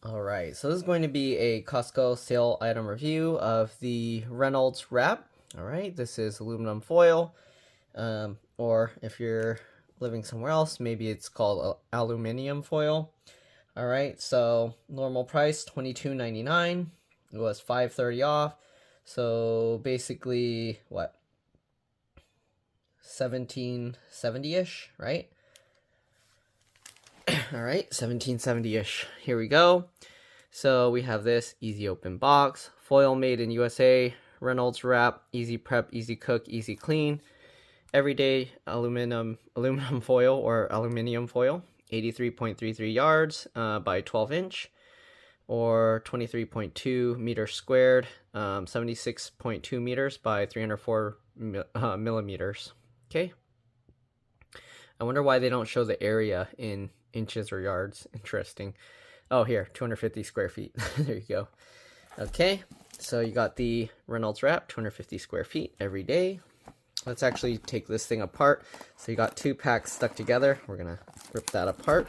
Alright, so this is going to be a Costco sale item review of the Reynolds wrap. Alright, this is aluminum foil, or if you're living somewhere else, maybe it's called aluminium foil. Alright, so normal price $22.99. It was $5.30 off, so basically, what, $17.70-ish, right? All right, $17.70-ish. Here we go. So we have this easy open box, foil made in USA, Reynolds wrap, easy prep, easy cook, easy clean, everyday aluminum foil or aluminium foil, 83.33 yards by 12 inch, or 23.2 meters squared, 76.2 meters by 304 millimeters. Okay. I wonder why they don't show the area in inches or yards. Interesting. Oh, here, 250 square feet. There you go. Okay, so you got the Reynolds wrap, 250 square feet every day. Let's actually take this thing apart. So you got two packs stuck together. We're gonna rip that apart.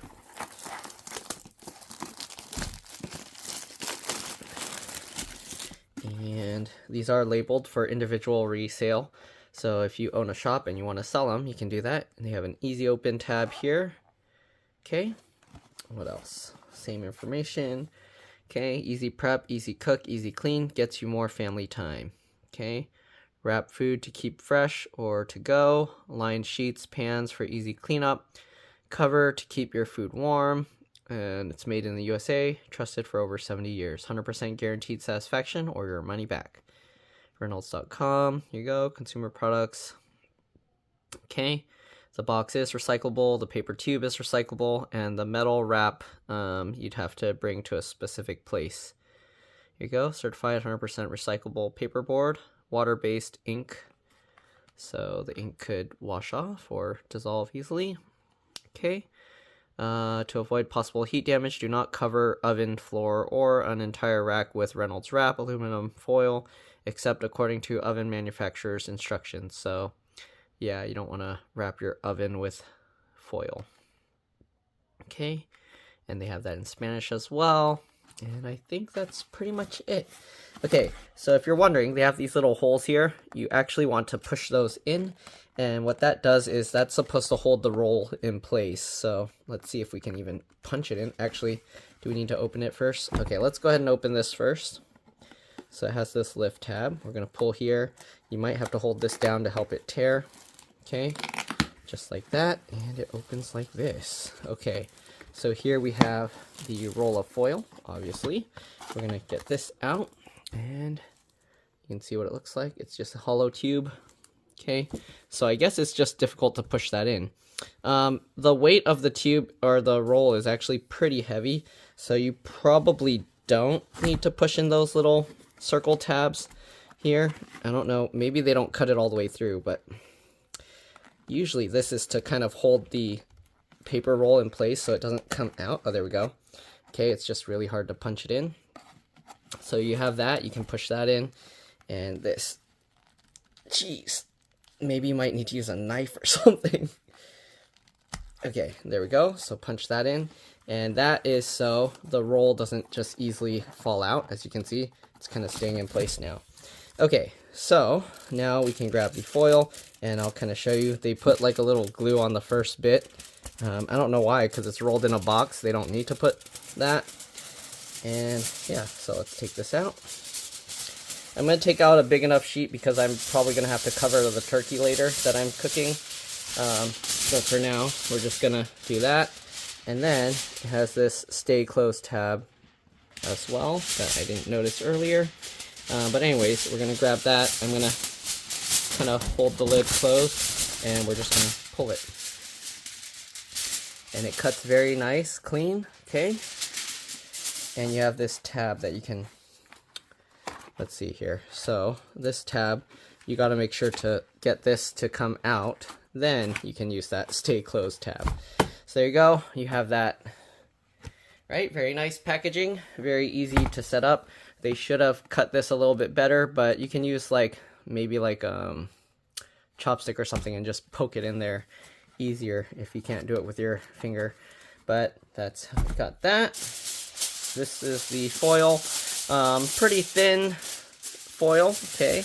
And these are labeled for individual resale. So if you own a shop and you want to sell them, you can do that. And they have an easy open tab here. Okay, what else? Same information. Okay, easy prep, easy cook, easy clean, gets you more family time. Okay, wrap food to keep fresh or to go, lined sheets, pans for easy cleanup, cover to keep your food warm, and it's made in the USA, trusted for over 70 years, 100% guaranteed satisfaction or your money back. Reynolds.com, here you go, consumer products. Okay, the box is recyclable, the paper tube is recyclable, and the metal wrap you'd have to bring to a specific place. Here you go, certified 100% recyclable paperboard, water-based ink, so the ink could wash off or dissolve easily. Okay, to avoid possible heat damage, do not cover oven floor or an entire rack with Reynolds wrap, aluminum foil, except according to oven manufacturer's instructions. So yeah, you don't want to wrap your oven with foil. Okay, and they have that in Spanish as well. And I think that's pretty much it. Okay, so if you're wondering, they have these little holes here. You actually want to push those in. And what that does is that's supposed to hold the roll in place. So let's see if we can even punch it in. Actually, do we need to open it first? Okay, let's go ahead and open this first. So it has this lift tab. We're going to pull here. You might have to hold this down to help it tear. Okay, just like that, and it opens like this. Okay, so here we have the roll of foil, obviously. We're gonna get this out, and you can see what it looks like. It's just a hollow tube. Okay, so I guess it's just difficult to push that in. The weight of the tube, or the roll, is actually pretty heavy, so you probably don't need to push in those little circle tabs here. I don't know, maybe they don't cut it all the way through, but usually this is to kind of hold the paper roll in place so it doesn't come out. Oh, there we go. Okay, it's just really hard to punch it in. So you have that, you can push that in, and this. Jeez, maybe you might need to use a knife or something. Okay, there we go. So punch that in, and that is so the roll doesn't just easily fall out. As you can see, it's kind of staying in place now. Okay, so now we can grab the foil, and I'll kind of show you. They put like a little glue on the first bit. I don't know why, because it's rolled in a box. They don't need to put that. And yeah, so let's take this out. I'm going to take out a big enough sheet because I'm probably going to have to cover the turkey later that I'm cooking. So for now, we're just going to do that. And then it has this stay closed tab as well that I didn't notice earlier. But anyways, we're going to grab that. I'm going to kind of hold the lid closed, and we're just going to pull it. And it cuts very nice, clean, okay? And you have this tab that you can, let's see here. So this tab, you got to make sure to get this to come out. Then you can use that stay closed tab. So there you go. You have that. Right, very nice packaging, very easy to set up. They should have cut this a little bit better, but you can use like maybe like chopstick or something and just poke it in there easier if you can't do it with your finger. But that's how we got that. this is the foil. Pretty thin foil, okay.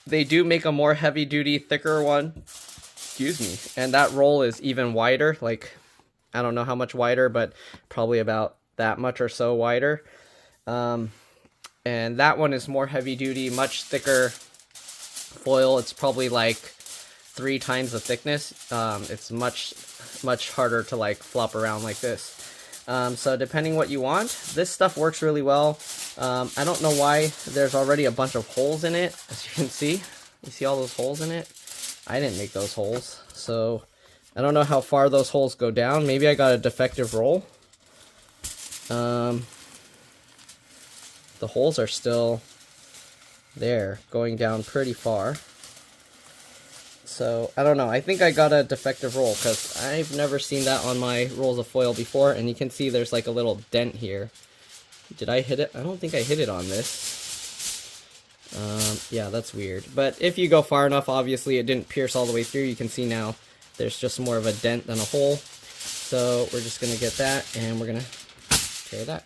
They do make a more heavy duty, thicker one. Excuse me. And that roll is even wider, like, I don't know how much wider, but probably about that much or so wider. And that one is more heavy duty, much thicker foil. It's probably like 3 times the thickness. It's much harder to like flop around like this. So depending what you want, this stuff works really well. I don't know why there's already a bunch of holes in it, as you can see. You see all those holes in it? I didn't make those holes, so I don't know how far those holes go down. Maybe I got a defective roll. The holes are still there, going down pretty far. So, I don't know. I think I got a defective roll, because I've never seen that on my rolls of foil before. And you can see there's like a little dent here. Did I hit it? I don't think I hit it on this. Yeah, that's weird. But if you go far enough, obviously it didn't pierce all the way through. You can see now there's just more of a dent than a hole. So we're just going to get that, and we're going to tear that.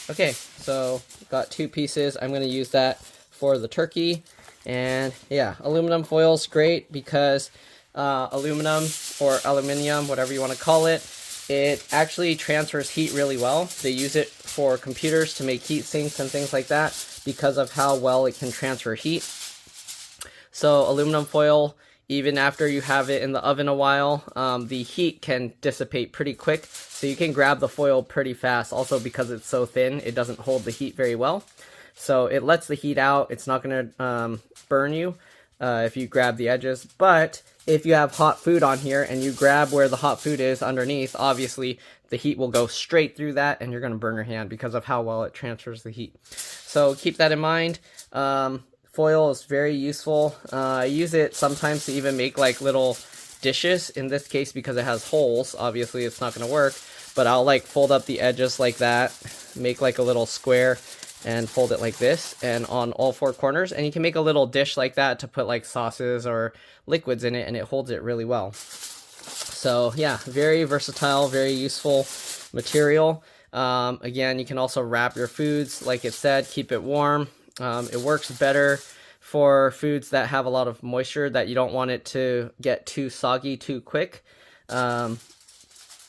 Okay, so got 2 pieces. I'm going to use that for the turkey. And yeah, aluminum foil's great because aluminum or aluminium, whatever you want to call it, it actually transfers heat really well. They use it for computers to make heat sinks and things like that because of how well it can transfer heat. So aluminum foil, even after you have it in the oven a while, the heat can dissipate pretty quick. So you can grab the foil pretty fast. Also because it's so thin, it doesn't hold the heat very well. So it lets the heat out. It's not going to burn you if you grab the edges. But if you have hot food on here and you grab where the hot food is underneath, obviously the heat will go straight through that and you're going to burn your hand because of how well it transfers the heat. So keep that in mind. Foil is very useful. I use it sometimes to even make like little dishes. In this case, because it has holes, obviously it's not going to work. But I'll like fold up the edges like that, make like a little square, and fold it like this, and on all 4 corners. And you can make a little dish like that to put like sauces or liquids in it, and it holds it really well. So yeah, very versatile, very useful material. Again, you can also wrap your foods, like it said, keep it warm. It works better for foods that have a lot of moisture, that you don't want it to get too soggy too quick.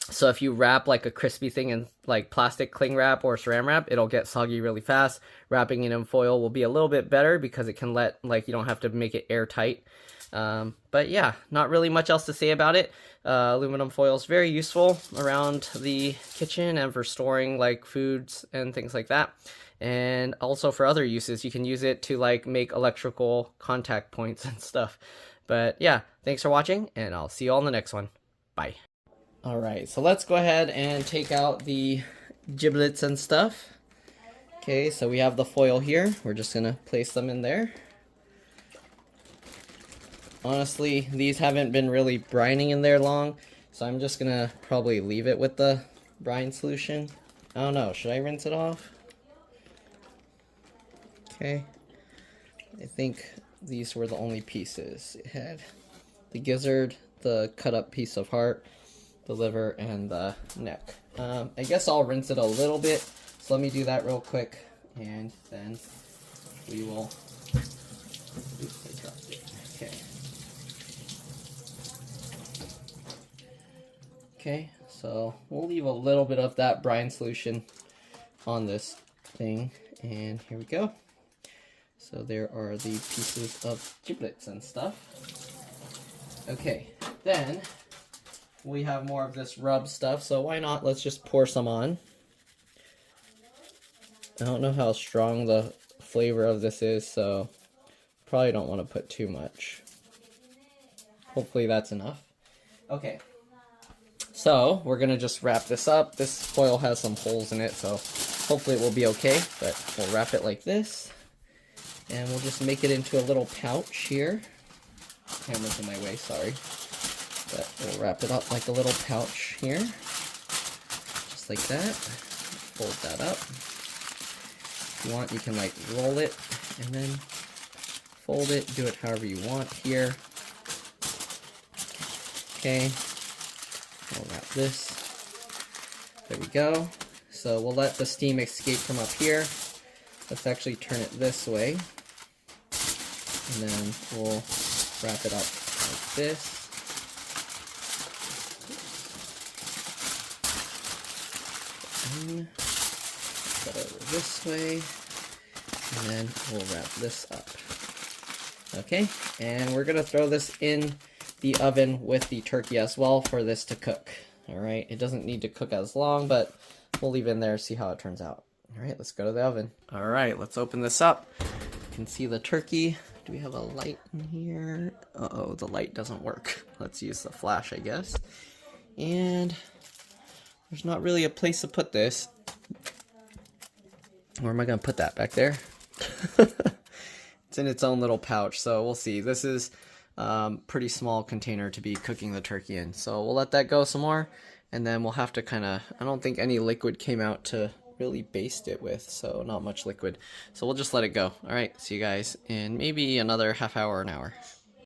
So if you wrap like a crispy thing in like plastic cling wrap or saran wrap, it'll get soggy really fast. Wrapping it in foil will be a little bit better because it can let, like, you don't have to make it airtight. But yeah, not really much else to say about it. Aluminum foil is very useful around the kitchen and for storing like foods and things like that. And also for other uses, you can use it to like make electrical contact points and stuff. But yeah, thanks for watching, and I'll see you all in the next one. Bye. Alright, so let's go ahead and take out the giblets and stuff. Okay, so we have the foil here. We're just going to place them in there. Honestly, these haven't been really brining in there long, so I'm just going to probably leave it with the brine solution. I don't know, should I rinse it off? Okay, I think these were the only pieces. It had the gizzard, the cut up piece of heart, the liver, and the neck. I guess I'll rinse it a little bit, so let me do that real quick, and then we will... Oops, I dropped it. Okay, so we'll leave a little bit of that brine solution on this thing, and here we go. So there are the pieces of giblets and stuff. Okay, then we have more of this rub stuff, so why not, let's just pour some on. I don't know how strong the flavor of this is, so probably don't want to put too much. Hopefully that's enough. Okay, so we're gonna just wrap this up. This foil has some holes in it, so hopefully it will be okay, but we'll wrap it like this, and we'll just make it into a little pouch here. Camera's in my way, sorry. But we'll wrap it up like a little pouch here, just like that. Fold that up. If you want, you can like roll it and then fold it. Do it however you want here. Okay, we'll wrap this. There we go. So we'll let the steam escape from up here. Let's actually turn it this way. And then we'll wrap it up like this. Put it over this way. And then we'll wrap this up. Okay, and we're gonna throw this in the oven with the turkey as well for this to cook. All right, it doesn't need to cook as long, but we'll leave it in there, see how it turns out. All right, let's go to the oven. All right, let's open this up. You can see the turkey. Do we have a light in here? Uh-oh, the light doesn't work. Let's use the flash, I guess. And there's not really a place to put this. Where am I gonna put that? Back there? It's in its own little pouch, so we'll see. This is pretty small container to be cooking the turkey in. So we'll let that go some more, and then we'll have to kind of, I don't think any liquid came out to really baste it with, so not much liquid. So we'll just let it go. All right, see you guys in maybe another half hour, an hour.